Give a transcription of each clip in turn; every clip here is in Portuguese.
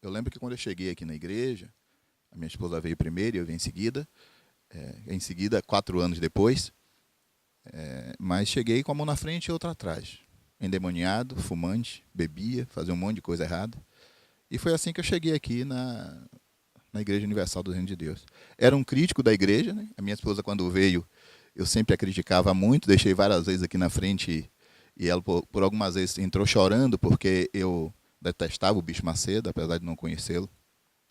Eu lembro que quando eu cheguei aqui na igreja, a minha esposa veio primeiro e eu vim em seguida, 4 anos depois, mas cheguei com a mão na frente e outra atrás. Endemoniado, fumante, bebia, fazia um monte de coisa errada. E foi assim que eu cheguei aqui na Igreja Universal do Reino de Deus. Era um crítico da igreja, né? A minha esposa, quando veio, eu sempre a criticava muito, deixei várias vezes aqui na frente e ela, por algumas vezes, entrou chorando porque eu detestava o Bicho Macedo, apesar de não conhecê-lo.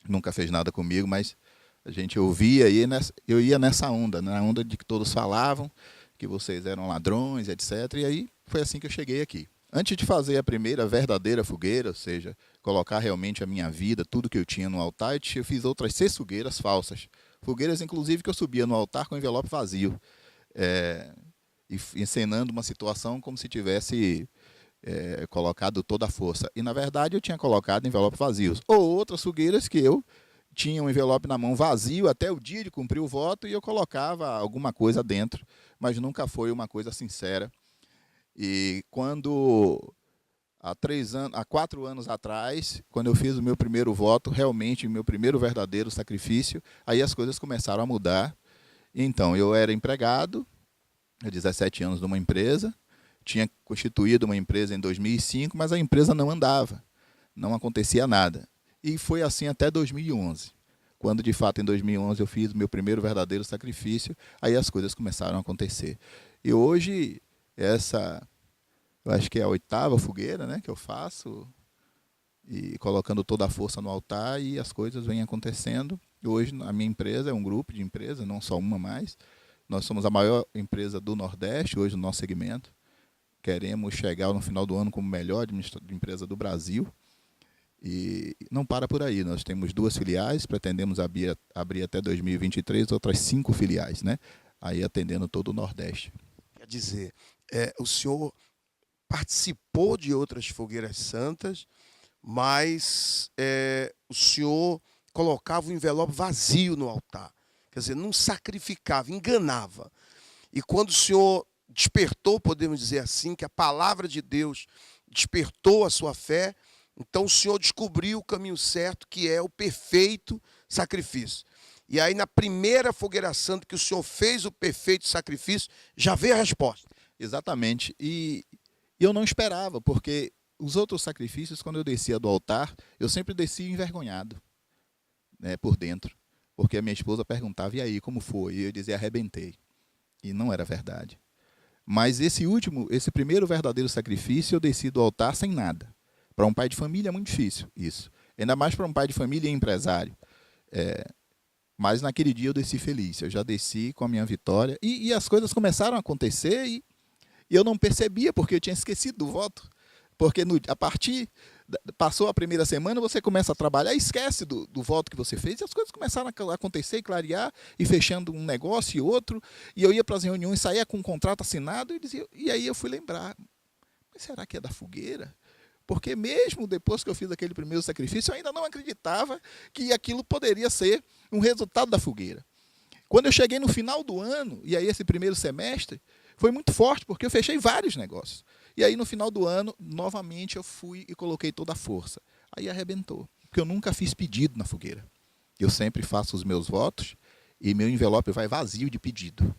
Nunca fez nada comigo, mas a gente ouvia e eu ia nessa onda, na onda de que todos falavam que vocês eram ladrões, etc. E aí foi assim que eu cheguei aqui. Antes de fazer a primeira verdadeira fogueira, ou seja, colocar realmente a minha vida, tudo que eu tinha no altar, eu fiz outras 6 fogueiras falsas. Fogueiras, inclusive, que eu subia no altar com envelope vazio, e encenando uma situação como se tivesse colocado toda a força. E, na verdade, eu tinha colocado envelopes vazios. Ou outras fogueiras que eu tinha um envelope na mão vazio até o dia de cumprir o voto e eu colocava alguma coisa dentro, mas nunca foi uma coisa sincera. E quando, há 4 anos atrás, quando eu fiz o meu primeiro voto, realmente o meu primeiro verdadeiro sacrifício, aí as coisas começaram a mudar. Então, eu era empregado, há 17 anos numa empresa, tinha constituído uma empresa em 2005, mas a empresa não andava, não acontecia nada. E foi assim até 2011. Quando, de fato, em 2011 eu fiz o meu primeiro verdadeiro sacrifício, aí as coisas começaram a acontecer. E hoje, eu acho que é a 8ª fogueira, né, que eu faço, e colocando toda a força no altar, e as coisas vêm acontecendo. E hoje a minha empresa é um grupo de empresas, não só uma mais. Nós somos a maior empresa do Nordeste, hoje no nosso segmento. Queremos chegar no final do ano como melhor empresa do Brasil. E não para por aí. Nós temos 2 filiais, pretendemos abrir até 2023 outras 5 filiais, né? Aí atendendo todo o Nordeste. Quer dizer, o senhor participou de outras fogueiras santas, mas o senhor colocava o envelope vazio no altar. Quer dizer, não sacrificava, enganava. E quando o senhor despertou, podemos dizer assim, que a palavra de Deus despertou a sua fé, então o senhor descobriu o caminho certo, que é o perfeito sacrifício. E aí, na primeira fogueira santa que o senhor fez o perfeito sacrifício, já veio a resposta. Exatamente. E eu não esperava, porque os outros sacrifícios, quando eu descia do altar, eu sempre descia envergonhado, né, por dentro. Porque a minha esposa perguntava, e aí, como foi? E eu dizia, arrebentei. E não era verdade. Mas esse primeiro verdadeiro sacrifício, eu desci do altar sem nada. Para um pai de família é muito difícil isso. Ainda mais para um pai de família e empresário. Mas naquele dia eu desci feliz. Eu já desci com a minha vitória. E as coisas começaram a acontecer e eu não percebia, porque eu tinha esquecido do voto. Porque passou a primeira semana, você começa a trabalhar e esquece do voto que você fez, e as coisas começaram a acontecer e clarear, e fechando um negócio e outro, e eu ia para as reuniões, saía com um contrato assinado, e aí eu fui lembrar, mas será que é da fogueira? Porque mesmo depois que eu fiz aquele primeiro sacrifício, eu ainda não acreditava que aquilo poderia ser um resultado da fogueira. Quando eu cheguei no final do ano, e aí esse primeiro semestre, foi muito forte, porque eu fechei vários negócios. E aí, no final do ano, novamente, eu fui e coloquei toda a força. Aí arrebentou, porque eu nunca fiz pedido na fogueira. Eu sempre faço os meus votos e meu envelope vai vazio de pedido.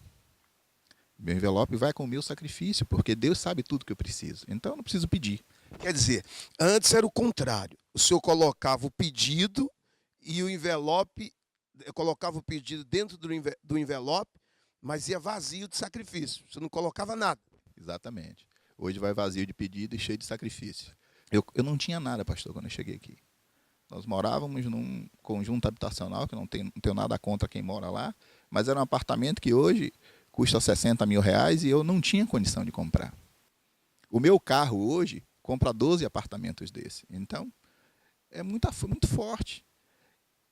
Meu envelope vai com o meu sacrifício, porque Deus sabe tudo que eu preciso. Então, eu não preciso pedir. Quer dizer, antes era o contrário. O senhor colocava o pedido e o envelope, colocava o pedido dentro do envelope, mas ia vazio de sacrifício. Você não colocava nada. Exatamente. Hoje vai vazio de pedido e cheio de sacrifício. Eu não tinha nada, pastor, quando eu cheguei aqui. Nós morávamos num conjunto habitacional, que não tenho nada contra quem mora lá, mas era um apartamento que hoje custa 60 mil reais e eu não tinha condição de comprar. O meu carro hoje compra 12 apartamentos desse. Então, é muito forte.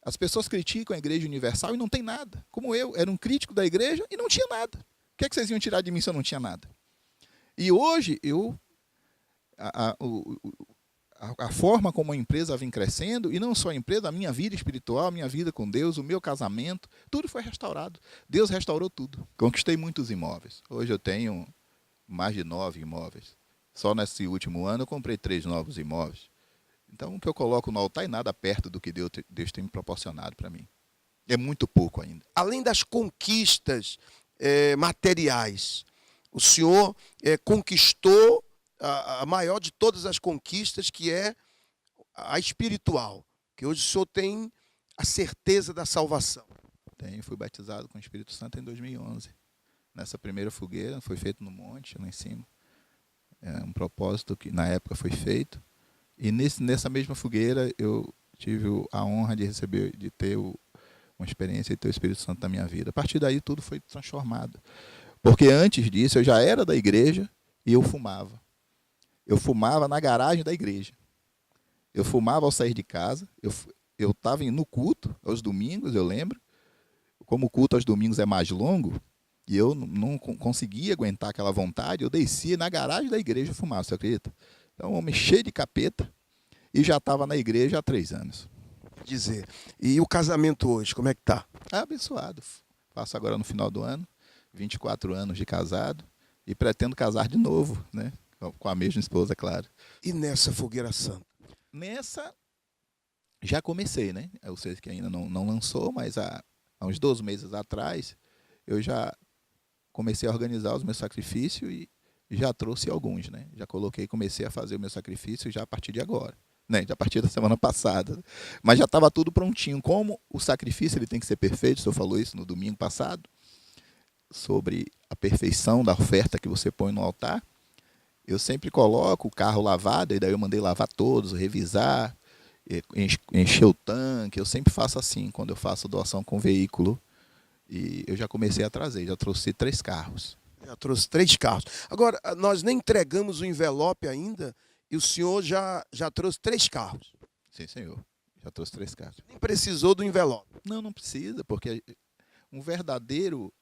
As pessoas criticam a Igreja Universal e não tem nada. Como eu, era um crítico da igreja e não tinha nada. O que vocês iam tirar de mim se eu não tinha nada? E hoje, a forma como a empresa vem crescendo, e não só a empresa, a minha vida espiritual, a minha vida com Deus, o meu casamento, tudo foi restaurado. Deus restaurou tudo. Conquistei muitos imóveis. Hoje eu tenho mais de 9 imóveis. Só nesse último ano eu comprei 3 novos imóveis. Então, o que eu coloco no altar é nada perto do que Deus tem me proporcionado para mim. É muito pouco ainda. Além das conquistas materiais, o senhor conquistou a maior de todas as conquistas, que é a espiritual, que hoje o senhor tem a certeza da salvação. Fui batizado com o Espírito Santo em 2011. Nessa primeira fogueira, foi feito no monte, lá em cima. É um propósito que na época foi feito. E nessa mesma fogueira eu tive a honra de receber, de ter uma experiência de ter o Espírito Santo na minha vida. A partir daí tudo foi transformado. Porque antes disso eu já era da igreja e eu fumava. Eu fumava na garagem da igreja. Eu fumava ao sair de casa. Eu estava no culto aos domingos, eu lembro. Como o culto aos domingos é mais longo, e eu não conseguia aguentar aquela vontade, eu descia na garagem da igreja fumar, você acredita? Então, um homem cheio de capeta, e já estava na igreja há 3 anos. Dizer. E o casamento hoje, como é que está? É abençoado. Faço agora no final do ano, 24 anos de casado, e pretendo casar de novo, né? Com a mesma esposa, claro. E nessa fogueira santa? Nessa, já comecei, né? Eu sei que ainda não lançou, mas há uns 12 meses atrás, eu já comecei a organizar os meus sacrifícios e já trouxe alguns, né? Já comecei a fazer o meu sacrifício já a partir de agora, né? Já a partir da semana passada. Mas já estava tudo prontinho. Como o sacrifício ele tem que ser perfeito, o senhor falou isso no domingo passado, sobre a perfeição da oferta que você põe no altar. Eu sempre coloco o carro lavado, e daí eu mandei lavar todos, revisar, encher o tanque. Eu sempre faço assim, quando eu faço doação com veículo. E eu já comecei a trazer, já trouxe 3 carros. Já trouxe 3 carros. Agora, nós nem entregamos o envelope ainda, e o senhor já trouxe 3 carros. Sim, senhor. Já trouxe 3 carros. Nem precisou do envelope. Não precisa, porque um verdadeiro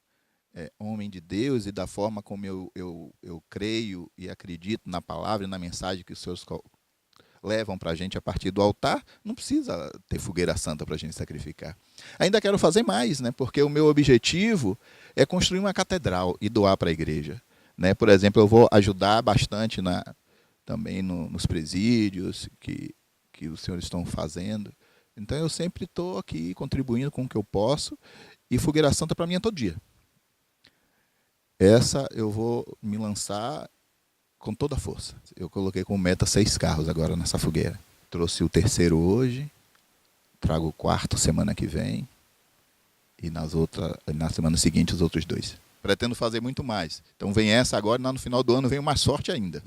homem de Deus, e da forma como eu creio e acredito na palavra e na mensagem que os senhores levam para a gente a partir do altar, não precisa ter fogueira santa para a gente sacrificar. Ainda quero fazer mais, né? Porque o meu objetivo é construir uma catedral e doar para a igreja, né? Por exemplo, eu vou ajudar bastante também nos presídios que os senhores estão fazendo. Então eu sempre estou aqui contribuindo com o que eu posso, e fogueira santa para mim é todo dia. Essa eu vou me lançar com toda a força. Eu coloquei como meta 6 carros agora nessa fogueira. Trouxe o 3º hoje, trago o 4º semana que vem, e na semana seguinte os outros 2. Pretendo fazer muito mais. Então vem essa agora, e no final do ano vem mais sorte ainda.